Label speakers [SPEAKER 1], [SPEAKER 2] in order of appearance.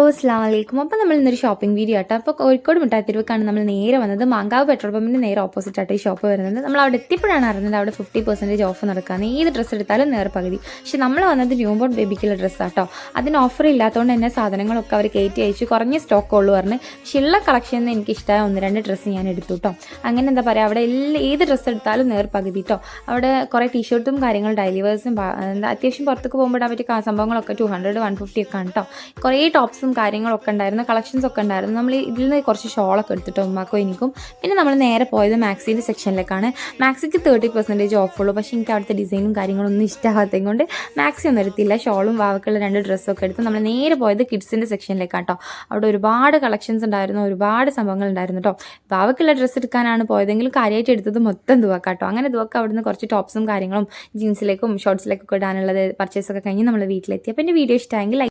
[SPEAKER 1] അസ്സലാമു അലൈക്കും. അപ്പോൾ നമ്മൾ ഇന്നൊരു ഷോപ്പിംഗ് വീഡിയോ ആട്ടോ. അപ്പോൾ കോഴിക്കോട് മിഠായിത്തെരുവുക്കാണ് നമ്മൾ നേരെ വന്നത്. മാങ്കാവ് പെട്രോൾ പമ്പിൻ്റെ നേരെ ഓപ്പോസിറ്റ് ആയിട്ട് ഈ ഷോപ്പ് വരുന്നത്. നമ്മൾ അവിടെ എത്തിയപ്പോഴാണ് അറിഞ്ഞത് അവിടെ 50% ഓഫ് നടക്കുകയാണ്. ഏത് ഡ്രസ്സ് എടുത്താലും നേർ പകുതി. പക്ഷേ നമ്മൾ വന്നത് ന്യൂ ബോൺ ബേബിക്കുള്ള ഡ്രസ്സാട്ടോ. അതിന് ഓഫർ ഇല്ലാത്തതുകൊണ്ട് തന്നെ സാധനങ്ങളൊക്കെ അവർ കയറ്റി അയച്ചു. കുറഞ്ഞ സ്റ്റോക്കുള്ളൂ പറഞ്ഞ്. പക്ഷേ ഉള്ള കളക്ഷനിൽ എനിക്ക് ഇഷ്ടമായ 1-2 ഡ്രസ്സ് ഞാൻ എടുത്തു കേട്ടോ. അങ്ങനെ എന്താ പറയുക, അവിടെ ഏത് ഡ്രസ്സ് എടുത്താലും നേർ പകുതി കേട്ടോ. അവിടെ കുറേ ടീഷർട്ടും കാര്യങ്ങളും ഡെയിലി വേഴ്സും അത്യാവശ്യം പുറത്തേക്ക് പോകുമ്പോൾ ഇടാൻ പറ്റിയ സംഭവങ്ങളൊക്കെ 200-150 ഒക്കെ ആണ് കേട്ടോ. കുറേ ടോപ്സും കാര്യങ്ങളൊക്കെ ഉണ്ടായിരുന്നു, കളക്ഷൻസ് ഒക്കെ ഉണ്ടായിരുന്നു. നമ്മൾ ഇതിൽ നിന്ന് കുറച്ച് ഷോളൊക്കെ എടുത്തിട്ടോ ഉമ്മാക്കോ എനിക്കും. പിന്നെ നമ്മൾ നേരെ പോയത് മാക്സിൻ്റെ സെക്ഷനിലേക്കാണ്. മാക്സിക്ക് 30% ഓഫുള്ളൂ. പക്ഷേ എനിക്ക് അവിടുത്തെ ഡിസൈനും കാര്യങ്ങളൊന്നും ഇഷ്ടമാകാത്തത് കൊണ്ട് മാക്സി ഒന്നും എടുത്തില്ല. ഷോളും വാവക്കുള്ള 2 ഡ്രസ്സൊക്കെ എടുത്ത് നമ്മൾ നേരെ പോയത് കിഡ്സിൻ്റെ സെക്ഷനിലേക്കാണ് കേട്ടോ. അവിടെ ഒരുപാട് കളക്ഷൻസ് ഉണ്ടായിരുന്നു, ഒരുപാട് സംഭവങ്ങൾ ഉണ്ടായിരുന്നു കേട്ടോ. വാവക്കുള്ള ഡ്രസ്സ് എടുക്കാനാണ് പോയതെങ്കിലും കാര്യമായിട്ട് എടുത്തത് മൊത്തം ദുവക്കാട്ടോ. അങ്ങനെ ദുവക്ക അവിടുന്ന് കുറച്ച് ടോപ്സും കാര്യങ്ങളും ജീൻസിലേക്കും ഷോർട്സിലേക്കൊക്കെ ഇടാനുള്ളത് പർച്ചേസൊക്കെ കഴിഞ്ഞ് നമ്മൾ വീട്ടിലെത്തി. അപ്പോൾ എൻ്റെ വീഡിയോ ഇഷ്ടമായെങ്കിൽ